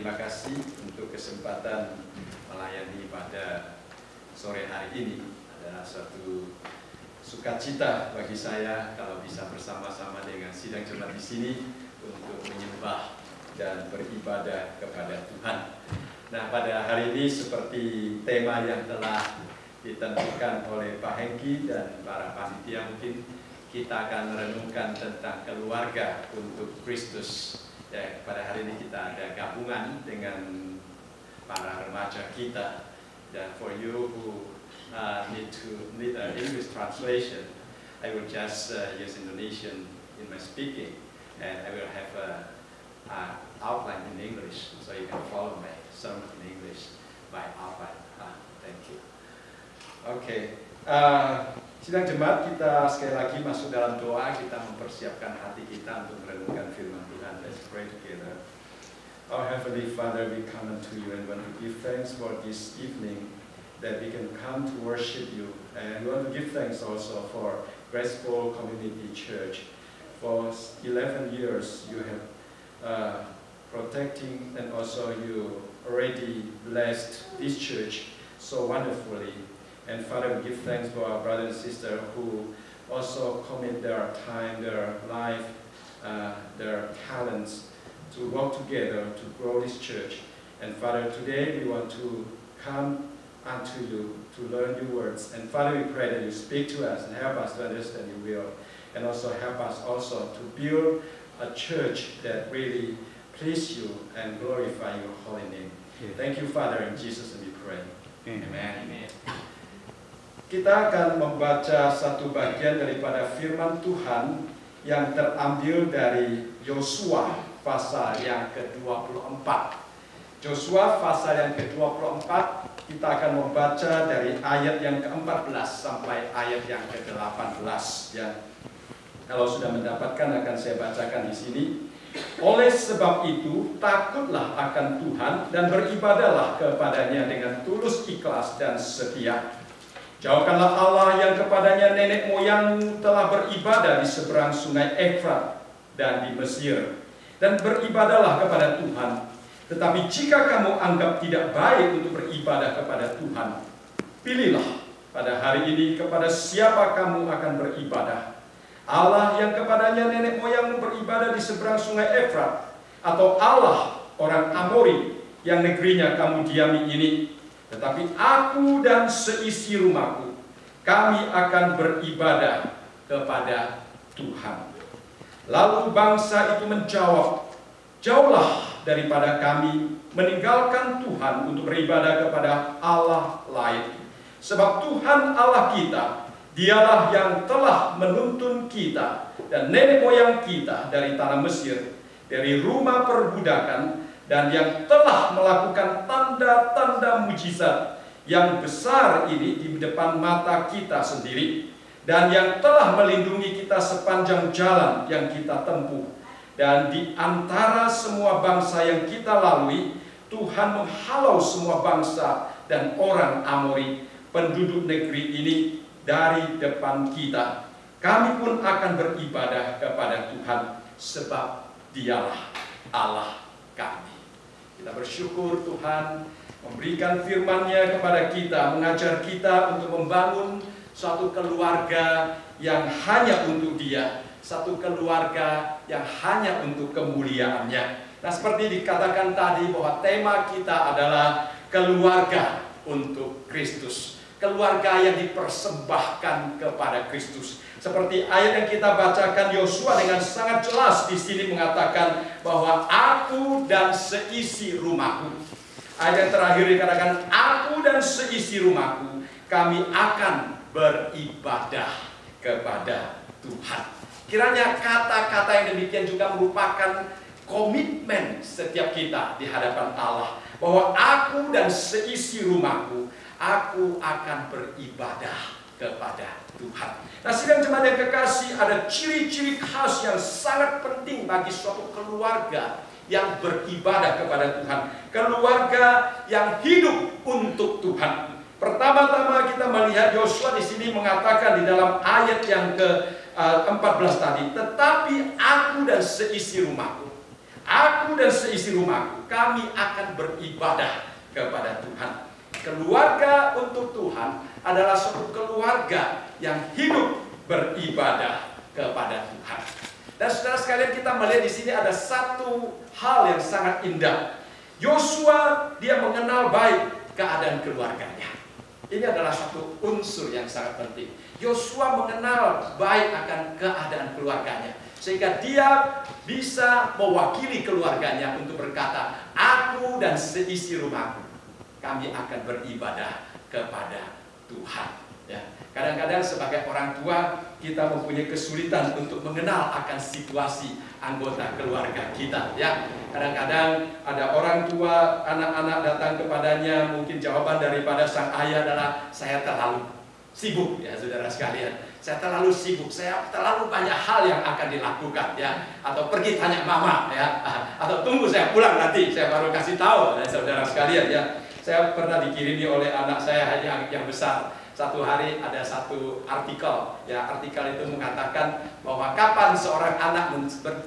terima kasih untuk kesempatan melayani pada sore hari ini. Adalah suatu sukacita bagi saya kalau bisa bersama-sama dengan sidang jemaat di sini untuk menyembah dan beribadah kepada Tuhan. Nah, pada hari ini seperti tema yang telah ditentukan oleh Pak Hengki dan para panitia, mungkin kita akan merenungkan tentang keluarga untuk Kristus. Ya, pada hari ini kita ada gabungan dengan para remaja kita. Dan for you who need an English translation, I will just use Indonesian in my speaking, and I will have an outline in English, so you can follow my sermon in English by outline. Thank you. Oke, sidang jemaat, kita sekali lagi masuk dalam doa. Kita mempersiapkan hati kita untuk merenungkan firman Tuhan. Let's pray together. Our Heavenly Father, we come unto you and want to give thanks for this evening that we can come to worship you. And we want to give thanks also for Graceful Community Church. For 11 years you have protecting, and also you already blessed this church so wonderfully. And Father, we give thanks for our brother and sister who also commit their time, their life, their talents to work together to grow this church. And Father, today we want to come unto you to learn your words. And Father, we pray that you speak to us and help us to understand your will. And also help us also to build a church that really please you and glorify your holy name. Thank you, Father, in Jesus' name we pray. Amen. Amen. Kita akan membaca satu bagian daripada firman Tuhan yang terambil dari Yosua pasal yang ke-24. Yosua pasal yang ke-24, kita akan membaca dari ayat yang ke-14 sampai ayat yang ke-18. Ya. Kalau sudah mendapatkan akan saya bacakan di sini. Oleh sebab itu, takutlah akan Tuhan dan beribadahlah kepadanya dengan tulus, ikhlas, dan setia. Jauhkanlah Allah yang kepadanya nenek moyangmu telah beribadah di seberang sungai Efrat dan di Mesir, dan beribadahlah kepada Tuhan. Tetapi jika kamu anggap tidak baik untuk beribadah kepada Tuhan, pilihlah pada hari ini kepada siapa kamu akan beribadah. Allah yang kepadanya nenek moyangmu beribadah di seberang sungai Efrat, atau Allah orang Amori yang negerinya kamu diami ini. Tetapi aku dan seisi rumahku, kami akan beribadah kepada Tuhan. Lalu bangsa itu menjawab, jauhlah daripada kami, meninggalkan Tuhan untuk beribadah kepada Allah lain. Sebab Tuhan Allah kita, dialah yang telah menuntun kita dan nenek moyang kita dari tanah Mesir, dari rumah perbudakan, dan yang telah melakukan tanda-tanda mujizat yang besar ini di depan mata kita sendiri, dan yang telah melindungi kita sepanjang jalan yang kita tempuh. Dan di antara semua bangsa yang kita lalui, Tuhan menghalau semua bangsa dan orang Amori, penduduk negeri ini, dari depan kita. Kami pun akan beribadah kepada Tuhan, sebab dialah Allah kami. Kita bersyukur Tuhan memberikan firman-Nya kepada kita, mengajar kita untuk membangun suatu keluarga yang hanya untuk Dia, satu keluarga yang hanya untuk kemuliaan-Nya. Nah, seperti dikatakan tadi bahwa tema kita adalah keluarga untuk Kristus, keluarga yang dipersembahkan kepada Kristus. Seperti ayat yang kita bacakan, Yosua dengan sangat jelas di sini mengatakan bahwa aku dan seisi rumahku. Ayat yang terakhir dikatakan, aku dan seisi rumahku, kami akan beribadah kepada Tuhan. Kiranya kata-kata yang demikian juga merupakan komitmen setiap kita di hadapan Allah, bahwa aku dan seisi rumahku, aku akan beribadah kepada Tuhan. Nah, sidang jemaat yang kekasih, ada ciri-ciri khas yang sangat penting bagi suatu keluarga yang beribadah kepada Tuhan, keluarga yang hidup untuk Tuhan. Pertama-tama kita melihat Yosua di sini mengatakan di dalam ayat yang ke-14 tadi, tetapi aku dan seisi rumahku. Aku dan seisi rumahku, kami akan beribadah kepada Tuhan. Keluarga untuk Tuhan adalah suatu keluarga yang hidup beribadah kepada Tuhan. Dan saudara sekalian, kita melihat di sini ada satu hal yang sangat indah. Yosua, dia mengenal baik keadaan keluarganya. Ini adalah satu unsur yang sangat penting. Yosua mengenal baik akan keadaan keluarganya, sehingga dia bisa mewakili keluarganya untuk berkata, aku dan seisi rumahku, kami akan beribadah kepada Tuhan. Ya. Kadang-kadang sebagai orang tua, kita mempunyai kesulitan untuk mengenal akan situasi anggota keluarga kita. Ya. Kadang-kadang ada orang tua, anak-anak datang kepadanya, mungkin jawaban daripada sang ayah adalah, saya terlalu sibuk, ya saudara sekalian. Saya terlalu sibuk, saya terlalu banyak hal yang akan dilakukan, ya. Atau pergi tanya mama, ya. Atau tunggu saya pulang nanti, saya baru kasih tahu, ya, saudara sekalian, ya. Saya pernah dikirimi oleh anak saya yang besar. Satu hari ada satu artikel, ya, artikel itu mengatakan bahwa kapan seorang anak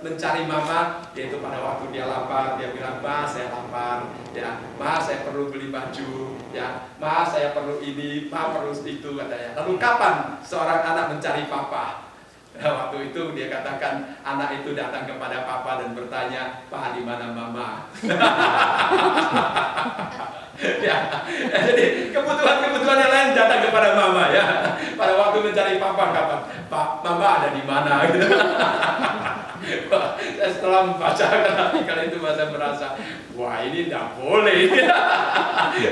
mencari mama, yaitu pada waktu dia lapar, dia bilang, ma saya lapar, ya, ma saya perlu beli baju, ya, ma saya perlu ini, ma perlu itu, katanya. Lalu kapan seorang anak mencari papa? Nah, waktu itu dia katakan, anak itu datang kepada papa dan bertanya, Pak, di mana mama? Ya, jadi kebutuhan yang lain datang kepada mama, ya. Pada waktu mencari papa, kapan? Pak, mama ada di mana? Gitu. Setelah membaca artikel itu, saya merasa, wah ini tidak boleh.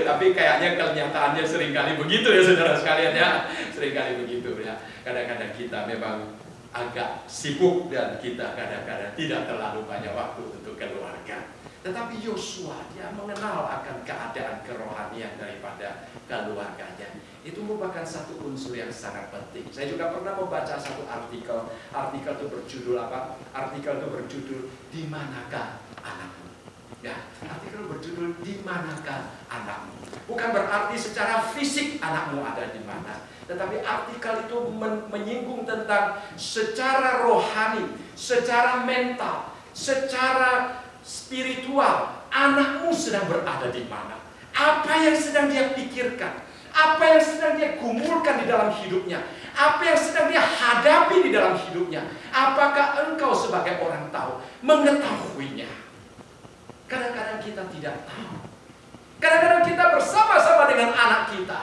Tapi kayaknya kenyataannya seringkali begitu, ya saudara sekalian, ya. Seringkali begitu, ya. Kadang-kadang kita memang agak sibuk dan kita kadang-kadang tidak terlalu banyak waktu untuk keluarga. Tetapi Yosua, dia mengenal akan keadaan kerohanian daripada keluarganya. Itu merupakan satu unsur yang sangat penting. Saya juga pernah membaca satu artikel. Artikel itu berjudul apa? Artikel itu berjudul, Di Manakah Anakmu? Ya, artikel berjudul, Di Manakah Anakmu? Bukan berarti secara fisik anakmu ada di mana. Tetapi artikel itu menyinggung tentang secara rohani, secara mental, secara spiritual, anakmu sedang berada di mana? Apa yang sedang dia pikirkan? Apa yang sedang dia gumulkan di dalam hidupnya? Apa yang sedang dia hadapi di dalam hidupnya? Apakah engkau sebagai orang tahu mengetahuinya? Kadang-kadang kita tidak tahu. Kadang-kadang kita bersama-sama dengan anak kita,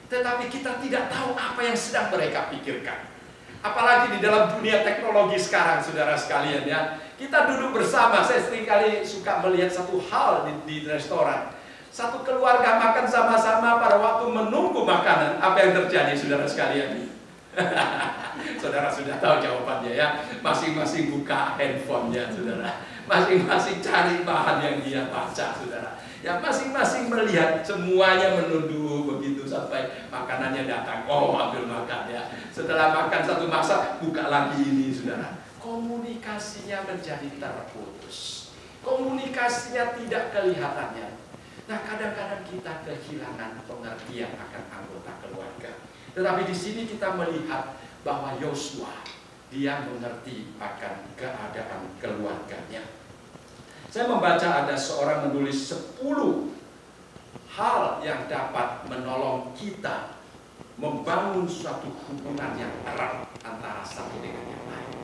tetapi kita tidak tahu apa yang sedang mereka pikirkan. Apalagi di dalam dunia teknologi sekarang, saudara sekalian, ya. Kita duduk bersama, saya seringkali suka melihat satu hal di restoran. Satu keluarga makan sama-sama, pada waktu menunggu makanan, apa yang terjadi, saudara sekalian? Saudara sudah tahu jawabannya, ya. Masing-masing buka handphonenya, saudara. Masing-masing cari bahan yang dia baca, saudara. Ya, masing-masing melihat, semuanya menunduk begitu sampai makanannya datang. Oh, ambil makan, ya. Setelah makan satu masa, buka lagi ini, saudara. Komunikasinya menjadi terputus. Komunikasinya tidak kelihatannya. Nah, kadang-kadang kita kehilangan pengertian akan anggota keluarga. Tetapi di sini kita melihat bahwa Yosua, dia mengerti akan keadaan keluarganya. Saya membaca ada seorang menulis 10 hal yang dapat menolong kita membangun suatu hubungan yang erat antara satu dengan yang lain.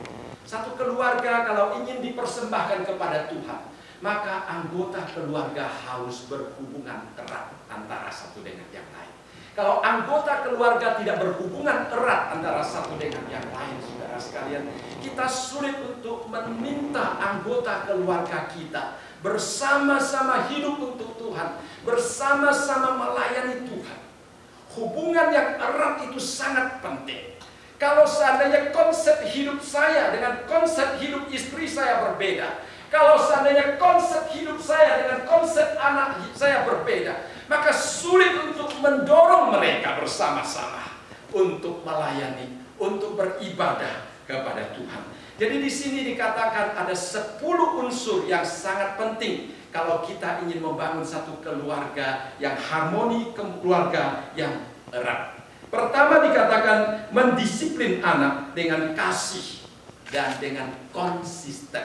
Satu keluarga kalau ingin dipersembahkan kepada Tuhan, maka anggota keluarga harus berhubungan erat antara satu dengan yang lain. Kalau anggota keluarga tidak berhubungan erat antara satu dengan yang lain, saudara sekalian, kita sulit untuk meminta anggota keluarga kita bersama-sama hidup untuk Tuhan, bersama-sama melayani Tuhan. Hubungan yang erat itu sangat penting. Kalau seandainya konsep hidup saya dengan konsep hidup istri saya berbeda, kalau seandainya konsep hidup saya dengan konsep anak saya berbeda, maka sulit untuk mendorong mereka bersama-sama untuk melayani, untuk beribadah kepada Tuhan. Jadi di sini dikatakan ada 10 unsur yang sangat penting kalau kita ingin membangun satu keluarga yang harmoni, keluarga yang erat. Pertama dikatakan mendisiplin anak dengan kasih dan dengan konsisten.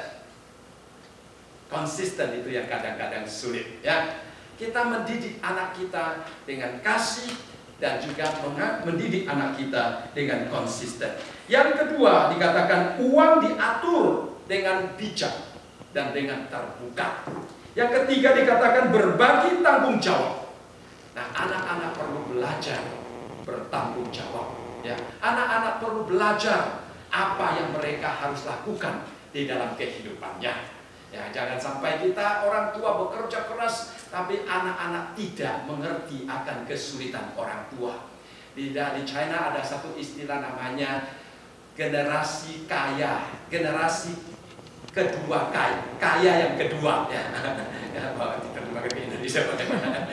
Konsisten itu yang kadang-kadang sulit, ya. Kita mendidik anak kita dengan kasih dan juga mendidik anak kita dengan konsisten. Yang kedua dikatakan uang diatur dengan bijak dan dengan terbuka. Yang ketiga dikatakan berbagi tanggung jawab. Nah, anak-anak perlu belajar bertanggung jawab, ya. Anak-anak perlu belajar apa yang mereka harus lakukan di dalam kehidupannya. Ya, jangan sampai kita orang tua bekerja keras, tapi anak-anak tidak mengerti akan kesulitan orang tua. Di China ada satu istilah namanya generasi kaya, generasi kedua kaya yang kedua, ya. Terjemah ke Indonesia bagaimana?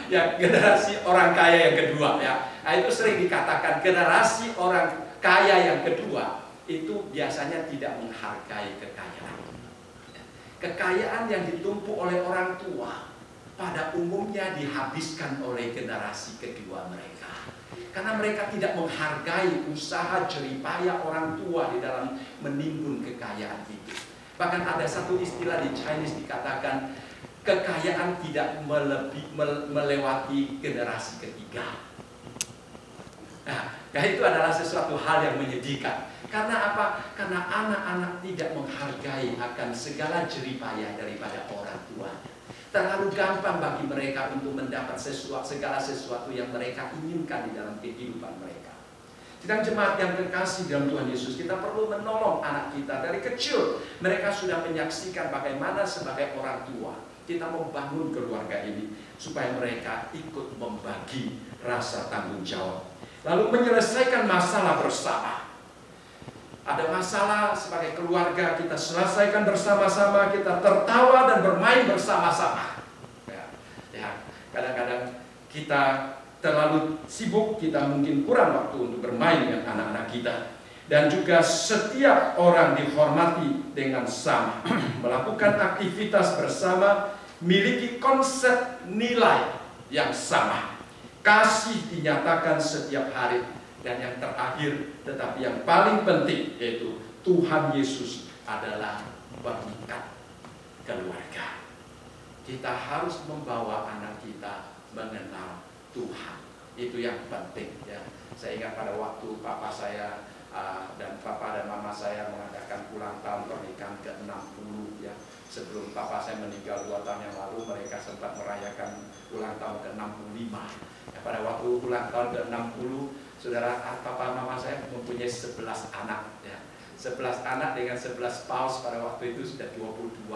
Ya, generasi orang kaya yang kedua, ya. Nah, itu sering dikatakan generasi orang kaya yang kedua itu biasanya tidak menghargai kekayaan. Kekayaan yang ditumpuk oleh orang tua pada umumnya dihabiskan oleh generasi kedua mereka. Karena mereka tidak menghargai usaha jeripaya orang tua di dalam menimbun kekayaan itu. Bahkan ada satu istilah di Chinese dikatakan kekayaan tidak melewati generasi ketiga. Nah, itu adalah sesuatu hal yang menyedihkan. Karena apa? Karena anak-anak tidak menghargai akan segala jeripaya daripada orang tuanya. Terlalu gampang bagi mereka untuk mendapat segala sesuatu yang mereka inginkan di dalam kehidupan mereka. Sedang jemaat yang terkasih dalam Tuhan Yesus, kita perlu menolong anak kita dari kecil. Mereka sudah menyaksikan bagaimana sebagai orang tua kita membangun keluarga ini supaya mereka ikut membagi rasa tanggung jawab. Lalu menyelesaikan masalah bersama. Ada masalah sebagai keluarga, kita selesaikan bersama-sama, kita tertawa dan bermain bersama-sama. Ya, kadang-kadang kita terlalu sibuk, kita mungkin kurang waktu untuk bermain dengan anak-anak kita. Dan juga setiap orang dihormati dengan sama, melakukan aktivitas bersama, miliki konsep nilai yang sama. Kasih dinyatakan setiap hari. Dan yang terakhir, tetapi yang paling penting, yaitu Tuhan Yesus adalah pengikat keluarga. Kita harus membawa anak kita mengenal Tuhan. Itu yang penting, ya. Saya ingat pada waktu papa saya dan papa dan mama saya mengadakan ulang tahun pernikahan ke-60, ya. Sebelum papa saya meninggal 2 tahun yang lalu, mereka sempat merayakan ulang tahun ke-65. Ya, pada waktu ulang tahun ke-60, saudara, papa mama saya mempunyai 11 anak, ya. 11 anak dengan 11 paus pada waktu itu sudah 22.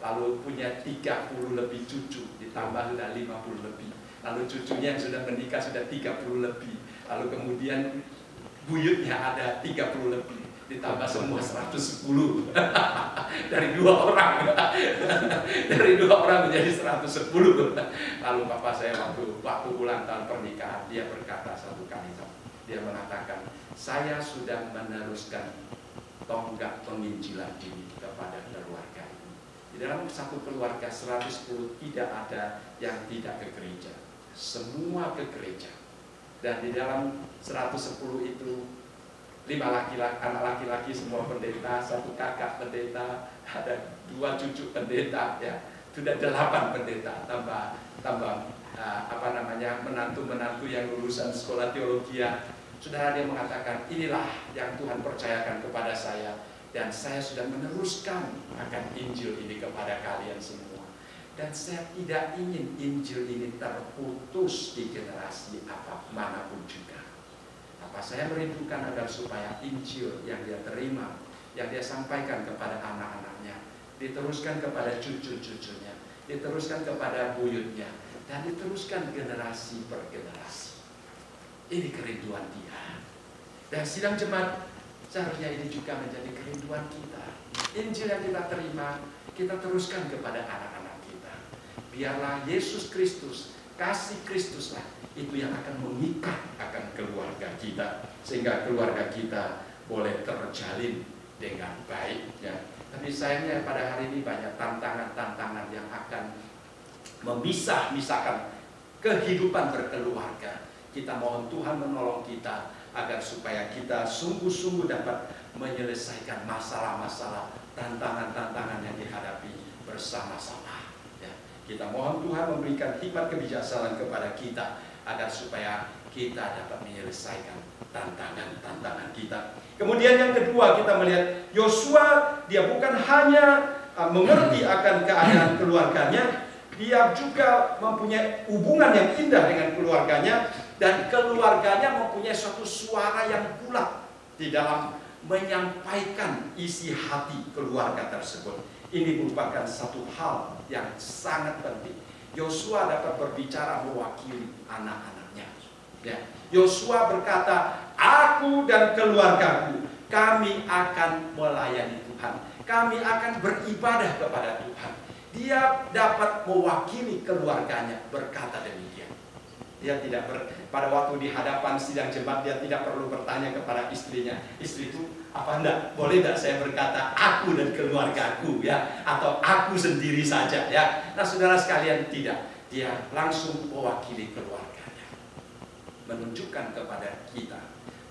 Lalu punya 30 lebih cucu, ditambah sudah 50 lebih. Lalu cucunya yang sudah menikah sudah 30 lebih. Lalu kemudian buyutnya ada 30 lebih, ditambah semua 110. Dari 2 orang. Dari 2 orang menjadi 110. Lalu papa saya waktu ulang tahun pernikahan, dia berkata satu kalimat. Dia mengatakan, saya sudah meneruskan tonggak penginjilan ini kepada keluarga ini. Di dalam satu keluarga 110 tidak ada yang tidak ke gereja. Semua ke gereja. Dan di dalam 110 itu 5 anak laki-laki semua pendeta, 1 kakak pendeta, ada 2 cucu pendeta, ya. Sudah 8 pendeta, tambah menantu-menantu yang lulusan sekolah teologi. Saudara, dia mengatakan, inilah yang Tuhan percayakan kepada saya, dan saya sudah meneruskan akan Injil ini kepada kalian semua. Dan saya tidak ingin Injil ini terputus di generasi manapun juga. Saya merindukan agar supaya Injil yang dia terima, yang dia sampaikan kepada anak-anaknya, diteruskan kepada cucu-cucunya, diteruskan kepada buyutnya, dan diteruskan generasi per generasi. Ini kerinduan dia. Dan sidang jemaat, seharusnya ini juga menjadi kerinduan kita. Injil yang kita terima, kita teruskan kepada anak-anak kita. Biarlah Yesus Kristus, kasih Kristuslah, itu yang akan mengikat akan keluarga kita, sehingga keluarga kita boleh terjalin dengan baik, ya. Tapi sayangnya pada hari ini banyak tantangan-tantangan yang akan memisahkan kehidupan berkeluarga. Kita mohon Tuhan menolong kita agar supaya kita sungguh-sungguh dapat menyelesaikan masalah-masalah, tantangan-tantangan yang dihadapi bersama-sama. Ya, kita mohon Tuhan memberikan hikmat kebijaksanaan kepada kita agar supaya kita dapat menyelesaikan tantangan-tantangan kita. Kemudian yang kedua, kita melihat Yosua, dia bukan hanya mengerti akan keadaan keluarganya, dia juga mempunyai hubungan yang indah dengan keluarganya, dan keluarganya mempunyai suatu suara yang bulat di dalam menyampaikan isi hati keluarga tersebut. Ini merupakan satu hal yang sangat penting. Yosua dapat berbicara mewakili anak-anaknya. Ya, Yosua berkata, aku dan keluargaku, kami akan melayani Tuhan. Kami akan beribadah kepada Tuhan. Dia dapat mewakili keluarganya berkata demikian. Dia tidak pada waktu di hadapan sidang jemaat, dia tidak perlu bertanya kepada istrinya, istri itu apa enggak, boleh enggak saya berkata aku dan keluargaku, ya, atau aku sendiri saja, ya. Nah, saudara sekalian, tidak. Dia langsung mewakili keluarganya, menunjukkan kepada kita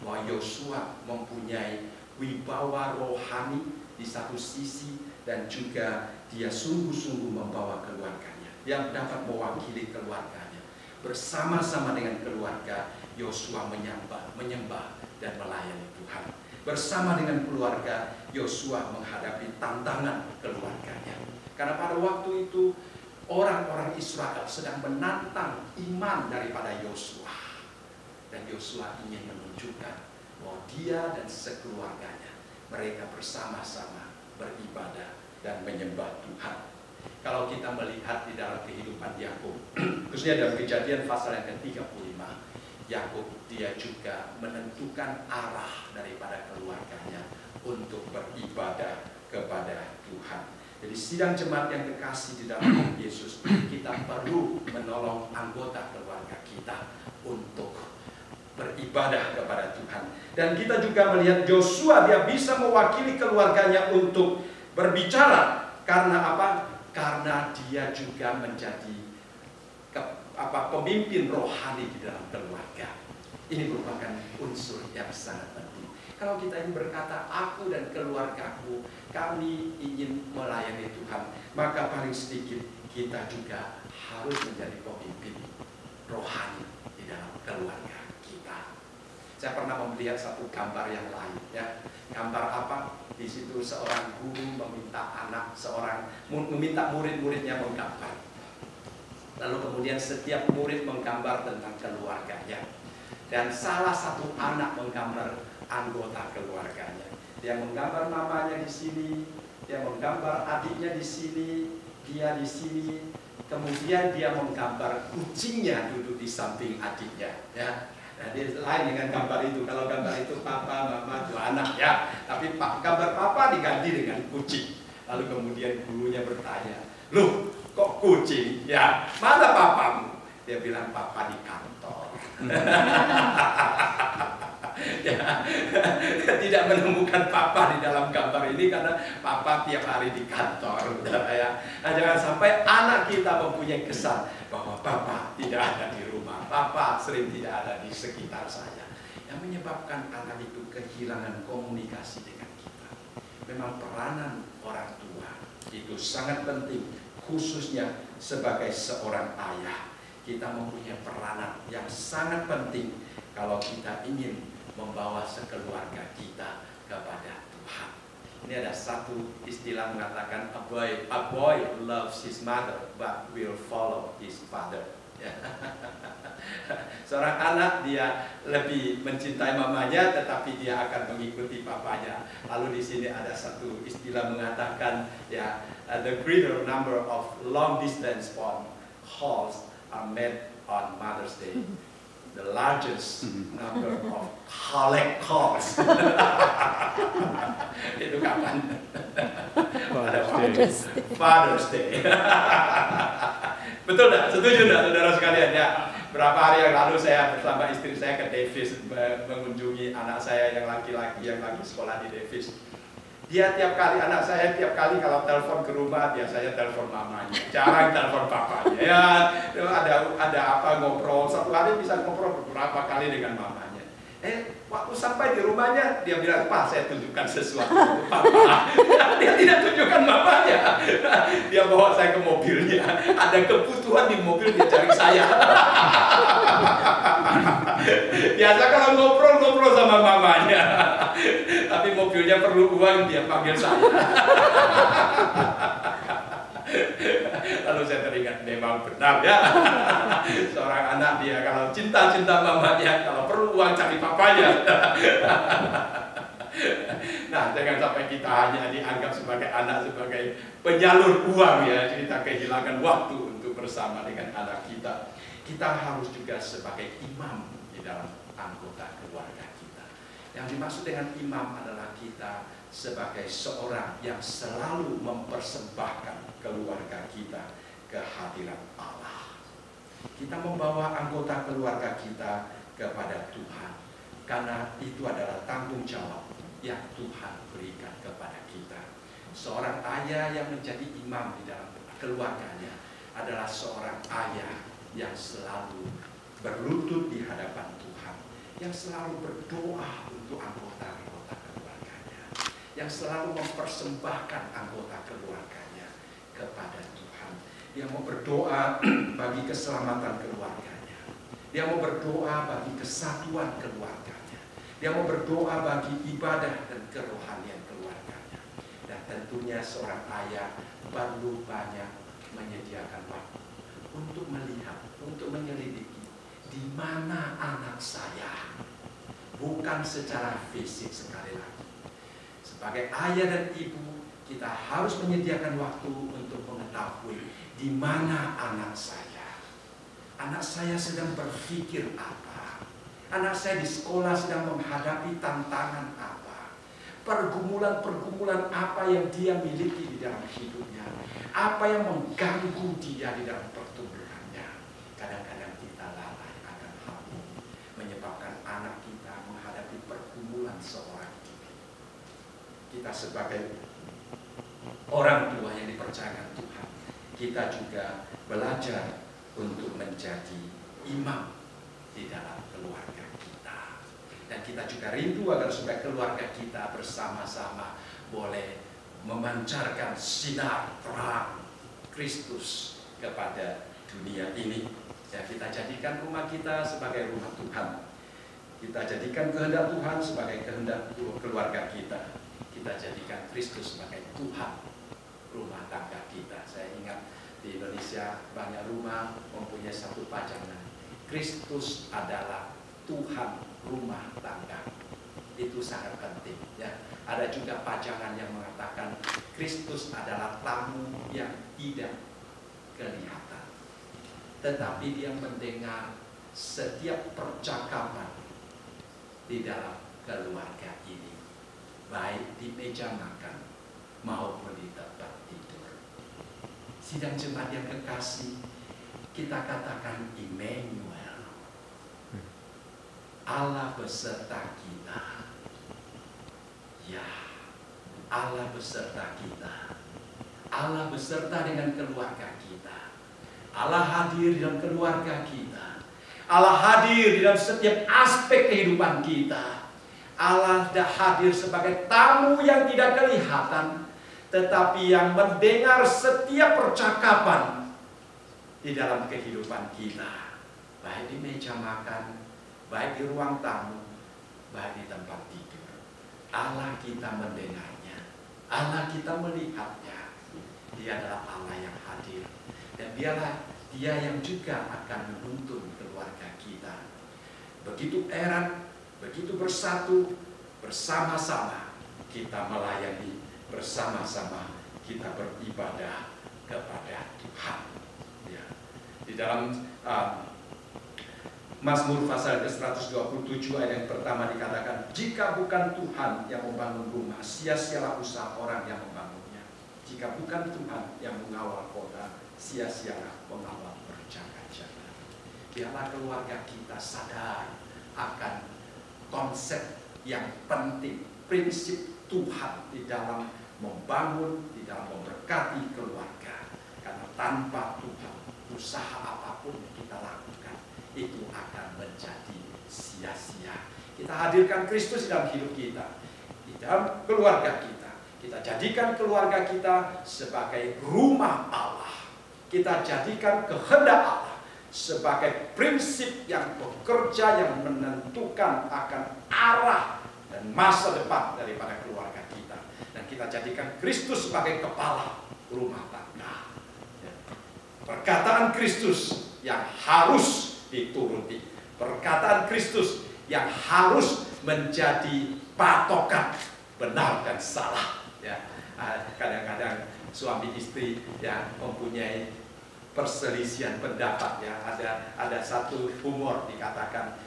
bahwa Yosua mempunyai wibawa rohani di satu sisi, dan juga dia sungguh-sungguh membawa keluarganya. Dia dapat mewakili keluarganya. Bersama-sama dengan keluarga, Yosua menyembah dan melayani Tuhan. Bersama dengan keluarga, Yosua menghadapi tantangan keluarganya. Karena pada waktu itu orang-orang Israel sedang menantang iman daripada Yosua. Dan Yosua ingin menunjukkan bahwa dia dan sekeluarganya, mereka bersama-sama beribadah dan menyembah Tuhan. Kalau kita melihat di dalam kehidupan Yakub, khususnya dalam Kejadian pasal yang ke-35, Yakub dia juga menentukan arah daripada keluarganya untuk beribadah kepada Tuhan. Jadi sidang jemaat yang kekasih di dalam Yesus, kita perlu menolong anggota keluarga kita untuk beribadah kepada Tuhan. Dan kita juga melihat Yosua, dia bisa mewakili keluarganya untuk berbicara. Karena apa? Karena dia juga menjadi pemimpin rohani di dalam keluarga. Ini merupakan unsur yang sangat penting. Kalau kita ingin berkata, aku dan keluargaku, kami ingin melayani Tuhan, maka paling sedikit kita juga harus menjadi pemimpin rohani di dalam keluarga kita. Saya pernah melihat satu gambar yang lain, ya. Gambar apa? Di situ seorang guru meminta murid-muridnya menggambar. Lalu kemudian setiap murid menggambar tentang keluarganya. Dan salah satu anak menggambar anggota keluarganya. Dia menggambar mamanya di sini, dia menggambar adiknya di sini, dia di sini. Kemudian dia menggambar kucingnya duduk di samping adiknya, ya. Nah, dia lain dengan gambar itu. Kalau gambar itu papa, mama, dua anak, ya. Tapi gambar papa diganti dengan kucing. Lalu kemudian gurunya bertanya, loh, kok kucing? Ya, mana papamu? Dia bilang, papa di kantor. Ya, tidak menemukan papa di dalam gambar ini karena papa tiap hari di kantor, ya. Nah, jangan sampai anak kita mempunyai kesan bahwa papa tidak ada di rumah, papa sering tidak ada di sekitar saya, yang menyebabkan anak itu kehilangan komunikasi dengan kita. Memang peranan orang tua itu sangat penting, khususnya sebagai seorang ayah. Kita mempunyai peranan yang sangat penting kalau kita ingin membawa sekeluarga kita kepada Tuhan. Ini ada satu istilah mengatakan a boy loves his mother but will follow his father. Seorang anak dia lebih mencintai mamanya tetapi dia akan mengikuti papanya. Lalu di sini ada satu istilah mengatakan, ya, the greater number of long distance phone calls are made on Mother's Day. The largest number of collect calls. Itu kapan? Father's Day. Betul tidak? Setuju tidak, saudara sekalian? Ya, berapa hari yang lalu saya bersama istri saya ke Davis mengunjungi anak saya yang laki-laki yang lagi sekolah di Davis. Dia tiap kali, anak saya tiap kali kalau telepon ke rumah, biasanya telepon mamanya, jarang telepon papanya. Ya, ada apa ngobrol, satu hari bisa ngobrol beberapa kali dengan mamanya. Waktu sampai di rumahnya, dia bilang, "Pak, saya tunjukkan sesuatu untuk Papa." Dia tidak tunjukkan mamanya. Dia bawa saya ke mobilnya. Ada kebutuhan di mobil, dia cari saya. Biasa kalau ngobrol-ngobrol sama mamanya. Tapi mobilnya perlu uang, dia panggil saya. Lalu saya teringat, memang benar ya. Seorang anak dia kalau cinta-cinta mamanya, kalau perlu uang cari papanya. Nah, jangan sampai kita hanya dianggap sebagai anak, sebagai penyalur uang ya. Kita kehilangan waktu untuk bersama dengan anak kita. Kita harus juga sebagai imam di dalam anggota keluarga kita. Yang dimaksud dengan imam adalah kita sebagai seorang yang selalu mempersembahkan keluarga kita ke hadirat Allah. Kita membawa anggota keluarga kita kepada Tuhan, karena itu adalah tanggung jawab yang Tuhan berikan kepada kita. Seorang ayah yang menjadi imam di dalam keluarganya adalah seorang ayah yang selalu berlutut di hadapan Tuhan, yang selalu berdoa untuk anggota-anggota keluarganya, yang selalu mempersembahkan anggota keluarganya kepada Tuhan. Dia mau berdoa bagi keselamatan keluarganya, dia mau berdoa bagi kesatuan keluarganya, dia mau berdoa bagi ibadah dan kerohanian keluarganya. Dan tentunya seorang ayah perlu banyak menyediakan waktu untuk melihat, untuk menyelidiki di mana anak saya, bukan secara fisik. Sekali lagi, sebagai ayah dan ibu, kita harus menyediakan waktu untuk mengetahui di mana anak saya. Anak saya sedang berpikir apa? Anak saya di sekolah sedang menghadapi tantangan apa? Pergumulan-pergumulan apa yang dia miliki di dalam hidupnya? Apa yang mengganggu dia di dalam pertumbuhannya? Kadang-kadang kita lalai akan hal ini, menyebabkan anak kita menghadapi pergumulan seorang diri. Kita sebagai orang tua yang dipercayakan Tuhan, kita juga belajar untuk menjadi imam di dalam keluarga kita. Dan kita juga rindu agar supaya keluarga kita bersama-sama boleh memancarkan sinar terang Kristus kepada dunia ini. Ya, kita jadikan rumah kita sebagai rumah Tuhan. Kita jadikan kehendak Tuhan sebagai kehendak keluarga kita. Kita jadikan Kristus sebagai Tuhan rumah tangga kita. Saya ingat di Indonesia banyak rumah mempunyai satu pajangan, Kristus adalah Tuhan rumah tangga. Itu sangat penting ya. Ada juga pajangan yang mengatakan Kristus adalah tamu yang tidak kelihatan, tetapi dia mendengar setiap percakapan di dalam keluarga ini, baik di meja makan maupun di tempat tidur. Sidang jemaat yang kekasih, kita katakan Immanuel, Allah beserta kita. Ya, Allah beserta kita. Allah beserta dengan keluarga kita. Allah hadir dalam keluarga kita. Allah hadir di dalam setiap aspek kehidupan kita. Allah hadir sebagai tamu yang tidak kelihatan, tetapi yang mendengar setiap percakapan di dalam kehidupan kita, baik di meja makan, baik di ruang tamu, baik di tempat tidur. Allah kita mendengarnya, Allah kita melihatnya. Dia adalah Allah yang hadir, dan dialah Dia yang juga akan menuntun keluarga kita. Begitu erat, begitu bersatu, bersama-sama kita melayani, bersama-sama kita beribadah kepada Tuhan. Ya. Di dalam Mazmur pasal ke-127 ayat yang pertama dikatakan, jika bukan Tuhan yang membangun rumah, sia-sialah usaha orang yang membangunnya. Jika bukan Tuhan yang mengawal kota, sia-sialah pengawal berjaga-jaga. Biarlah keluarga kita sadar akan konsep yang penting, prinsip Tuhan di dalam membangun, di dalam memberkati keluarga. Karena tanpa Tuhan, usaha apapun yang kita lakukan itu akan menjadi sia-sia. Kita hadirkan Kristus dalam hidup kita, di dalam keluarga kita. Kita jadikan keluarga kita sebagai rumah Allah. Kita jadikan kehendak Allah sebagai prinsip yang bekerja, yang menentukan akan arah dan masa depan daripada keluarga kita. Dan kita jadikan Kristus sebagai kepala rumah tangga. Perkataan Kristus yang harus dituruti. Perkataan Kristus yang harus menjadi patokan benar dan salah. Ya, kadang-kadang suami istri yang mempunyai perselisihan pendapat, ya, ada satu humor dikatakan,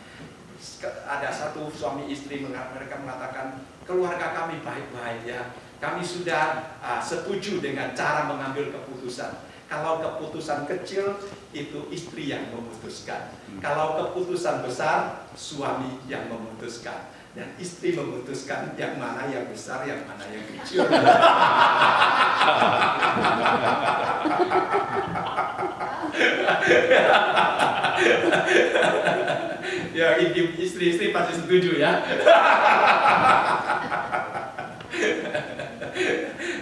ada satu suami istri mereka mengatakan keluarga kami baik-baik, ya, kami sudah setuju dengan cara mengambil keputusan. Kalau keputusan kecil itu istri yang memutuskan, kalau keputusan besar suami yang memutuskan, dan istri memutuskan yang mana yang besar, yang mana yang kecil. Ya, istri-istri pasti setuju, ya.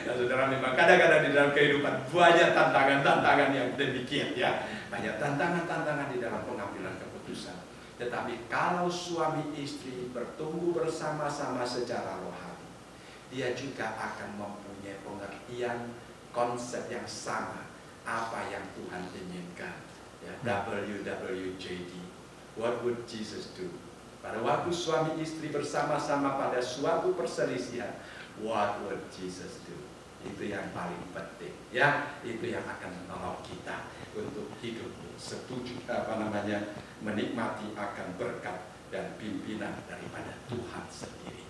Nah, saudara, memang kadang-kadang di dalam kehidupan banyak tantangan-tantangan yang demikian, ya. Banyak tantangan-tantangan di dalam pengambilan keputusan. Tetapi kalau suami istri bertumbuh bersama-sama secara rohani, dia juga akan mempunyai pengertian konsep yang sama apa yang Tuhan inginkan. Ya, WWJD, what would Jesus do? Pada waktu suami istri bersama-sama pada suatu perselisihan, what would Jesus do? Itu yang paling penting, ya. Itu yang akan menolong kita untuk hidup setuju, menikmati akan berkat dan pimpinan daripada Tuhan sendiri.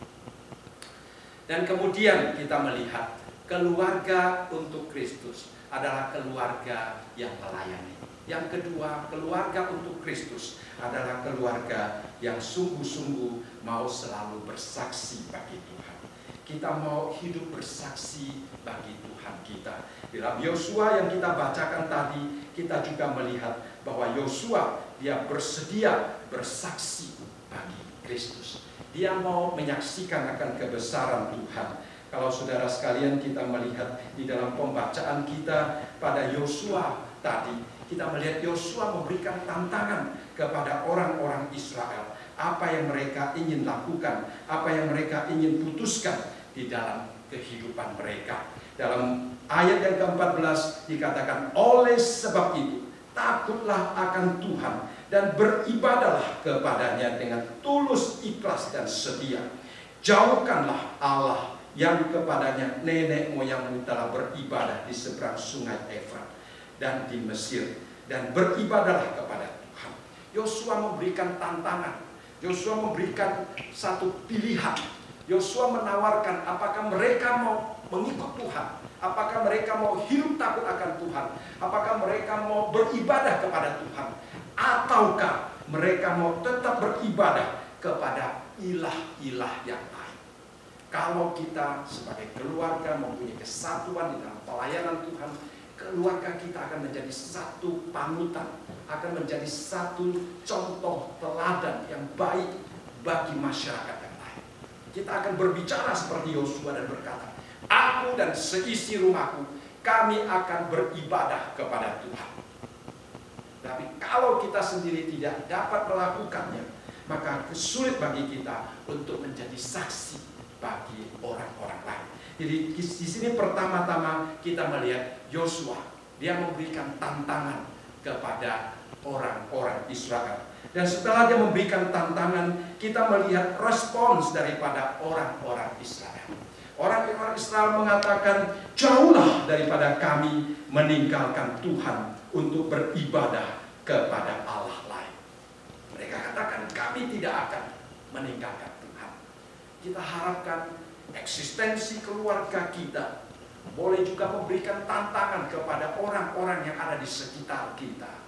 Dan kemudian kita melihat keluarga untuk Kristus adalah keluarga yang melayani. Yang kedua, keluarga untuk Kristus adalah keluarga yang sungguh-sungguh mau selalu bersaksi bagi Tuhan. Kita mau hidup bersaksi bagi Tuhan kita. Dalam Yosua yang kita bacakan tadi, kita juga melihat bahwa Yosua dia bersedia bersaksi bagi Kristus. Dia mau menyaksikan akan kebesaran Tuhan. Kalau saudara sekalian kita melihat di dalam pembacaan kita pada Yosua tadi, kita melihat Yosua memberikan tantangan kepada orang-orang Israel. Apa yang mereka ingin lakukan, apa yang mereka ingin putuskan di dalam kehidupan mereka. Dalam ayat yang ke-14 dikatakan, oleh sebab itu takutlah akan Tuhan dan beribadahlah kepadanya dengan tulus, ikhlas dan setia. Jauhkanlah Allah yang kepadanya nenek moyangmu telah beribadah di seberang sungai Efrat dan di Mesir, dan beribadahlah kepada Tuhan. Yosua memberikan tantangan. Yosua memberikan satu pilihan. Yosua menawarkan apakah mereka mau mengikut Tuhan, apakah mereka mau hidup takut akan Tuhan, apakah mereka mau beribadah kepada Tuhan, ataukah mereka mau tetap beribadah kepada ilah-ilah yang lain. Kalau kita sebagai keluarga mempunyai kesatuan di dalam pelayanan Tuhan, keluarga kita akan menjadi satu panutan, akan menjadi satu contoh teladan yang baik bagi masyarakat yang lain. Kita akan berbicara seperti Yosua dan berkata, aku dan seisi rumahku, kami akan beribadah kepada Tuhan. Tapi kalau kita sendiri tidak dapat melakukannya, maka sulit bagi kita untuk menjadi saksi bagi orang-orang lain. Jadi di sini pertama-tama kita melihat Yosua, dia memberikan tantangan kepada orang-orang Israel. Dan setelah dia memberikan tantangan, kita melihat respons daripada orang-orang Israel. Orang-orang Israel mengatakan, jauhlah daripada kami meninggalkan Tuhan untuk beribadah kepada Allah lain. Mereka katakan, kami tidak akan meninggalkan Tuhan. Kita harapkan eksistensi keluarga kita boleh juga memberikan tantangan kepada orang-orang yang ada di sekitar kita,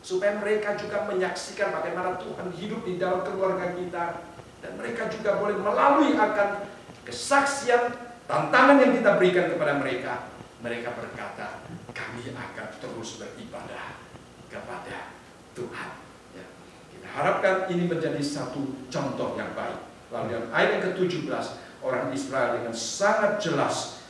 supaya mereka juga menyaksikan bagaimana Tuhan hidup di dalam keluarga kita, dan mereka juga boleh melalui akan kesaksian tantangan yang kita berikan kepada mereka. Mereka berkata, kami akan terus beribadah kepada Tuhan. Ya, kita Harapkan ini menjadi satu contoh yang baik. Lalu dalam ayat yang ke-17, orang Israel dengan sangat jelas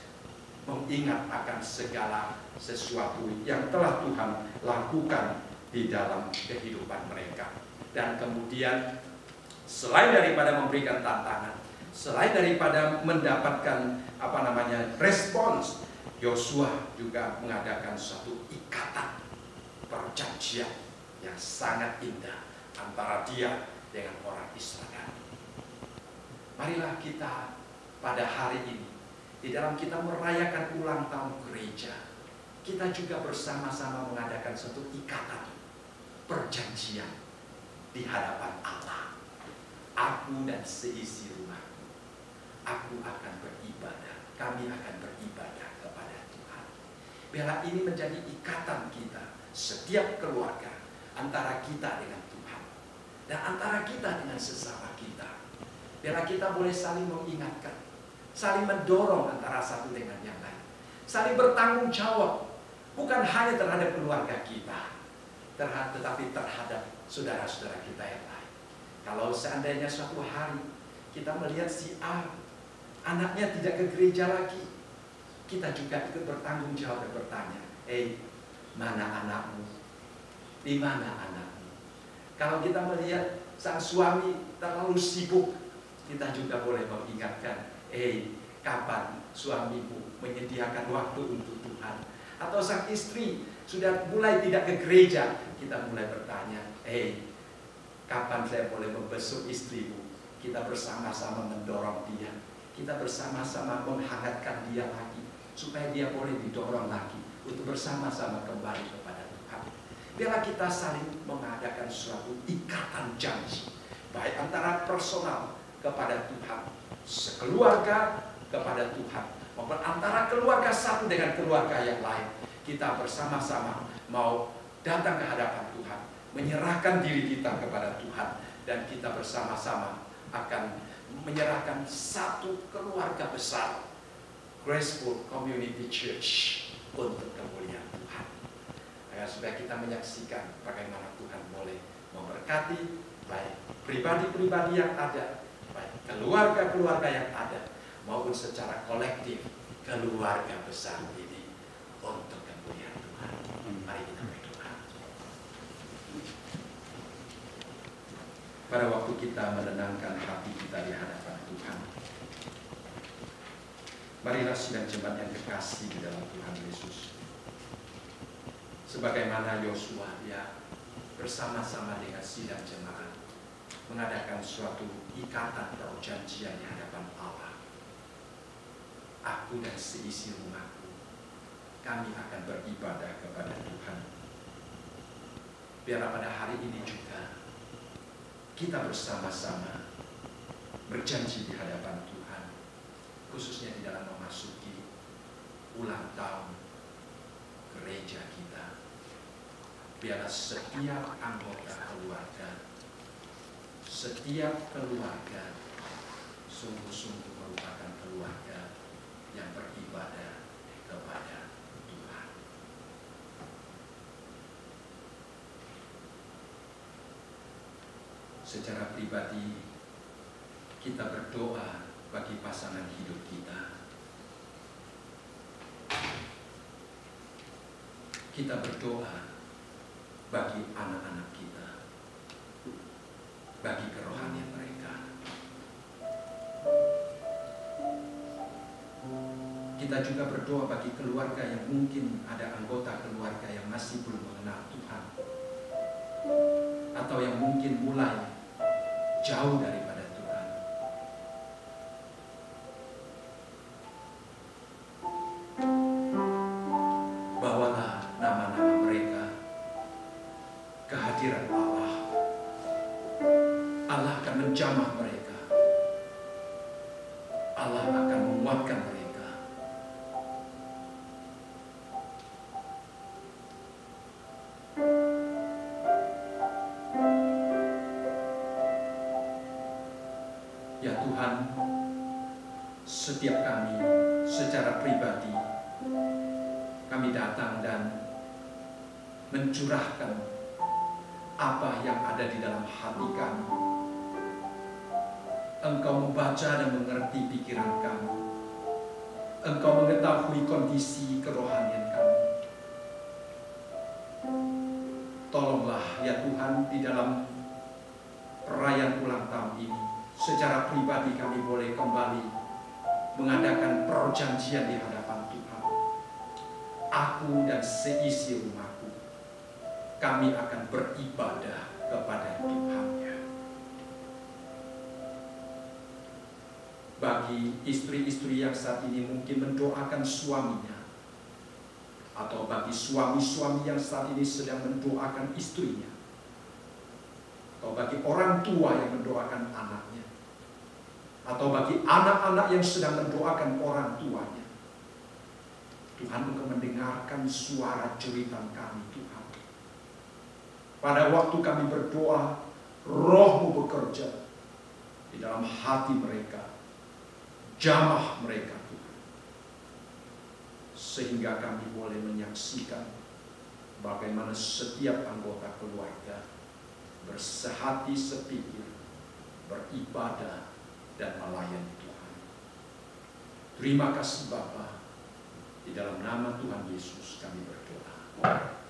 mengingat akan segala sesuatu yang telah Tuhan lakukan di dalam kehidupan mereka. Dan kemudian selain daripada memberikan tantangan, selain daripada mendapatkan respons, Yosua juga mengadakan suatu ikatan perjanjian yang sangat indah antara dia dengan orang Israel. Marilah kita pada hari ini, di dalam kita merayakan ulang tahun gereja, kita juga bersama-sama mengadakan suatu ikatan perjanjian di hadapan Allah. Aku dan seisi rumahku, aku akan beribadah, kami akan beribadah kepada Tuhan. Biarlah ini menjadi ikatan kita, setiap keluarga, antara kita dengan Tuhan, dan antara kita dengan sesama kita. Biarlah kita boleh saling mengingatkan, saling mendorong antara satu dengan yang lain, saling bertanggung jawab, bukan hanya terhadap keluarga kita, tetapi terhadap saudara-saudara kita yang lain. Kalau seandainya suatu hari kita melihat si A, anaknya tidak ke gereja lagi, kita juga ikut bertanggung jawab dan bertanya, mana anakmu? Di mana anakmu? Kalau kita melihat sang suami terlalu sibuk, kita juga boleh mengingatkan, kapan suamimu menyediakan waktu untuk Tuhan? Atau sang istri sudah mulai tidak ke gereja, kita mulai bertanya, kapan saya boleh membesuk istrimu? Kita bersama-sama mendorong dia, kita bersama-sama menghangatkan dia lagi, supaya dia boleh didorong lagi untuk bersama-sama kembali kepada Tuhan. Biarlah kita saling mengadakan suatu ikatan janji, baik antara personal kepada Tuhan, sekeluarga kepada Tuhan, maupun antara keluarga satu dengan keluarga yang lain. Kita bersama-sama mau datang ke hadapan Tuhan, menyerahkan diri kita kepada Tuhan, dan kita bersama-sama akan menyerahkan satu keluarga besar, Graceful Community Church, untuk kemuliaan Tuhan. Supaya kita menyaksikan bagaimana Tuhan boleh memberkati baik pribadi-pribadi yang ada, baik keluarga-keluarga yang ada, maupun secara kolektif keluarga besar ini untuk kemuliaan Tuhan. Mari kita berdoa. Pada waktu kita menenangkan hati kita di hadapan Tuhan, marilah sidang jemaat yang kekasih di dalam Tuhan Yesus, sebagaimana Yosua dia bersama-sama dengan sidang jemaat mengadakan suatu ikatan perjanjian di hadapan Allah. Aku dan seisi rumahku, kami akan beribadah kepada Tuhan. Biarlah pada hari ini juga kita bersama-sama berjanji di hadapan Tuhan, khususnya di dalam memasuki ulang tahun gereja kita. Biarlah setiap anggota keluarga, setiap keluarga sungguh-sungguh merupakan keluarga yang beribadah kepada Tuhan. Secara pribadi, kita berdoa bagi pasangan hidup kita. Kita berdoa bagi anak-anak kita, bagi kerohanian mereka. Kita juga berdoa bagi keluarga yang mungkin ada anggota keluarga yang masih belum mengenal Tuhan, atau yang mungkin mulai jauh daripada Tuhan. Bawalah nama-nama mereka kehadiran Allah. Allah akan menjamah mereka. Allah akan menguatkan mereka. Ya Tuhan, setiap kami secara pribadi, kami datang dan mencurahkan apa yang ada di dalam hati kami. Engkau membaca dan mengerti pikiran kami. Engkau mengetahui kondisi kerohanian kami. Tolonglah ya Tuhan, di dalam perayaan ulang tahun ini, secara pribadi kami boleh kembali mengadakan perjanjian di hadapan Tuhan. Aku dan seisi rumahku, kami akan beribadah kepada Tuhan. Bagi istri-istri yang saat ini mungkin mendoakan suaminya, atau bagi suami-suami yang saat ini sedang mendoakan istrinya, atau bagi orang tua yang mendoakan anaknya, atau bagi anak-anak yang sedang mendoakan orang tuanya, Tuhan, Engkau mendengarkan suara jeritan kami, Tuhan. Pada waktu kami berdoa, Roh-Mu bekerja di dalam hati mereka, jamah mereka, Tuhan, sehingga kami boleh menyaksikan bagaimana setiap anggota keluarga bersehati sepikir, beribadah dan melayani Tuhan. Terima kasih Bapa, di dalam nama Tuhan Yesus kami berdoa.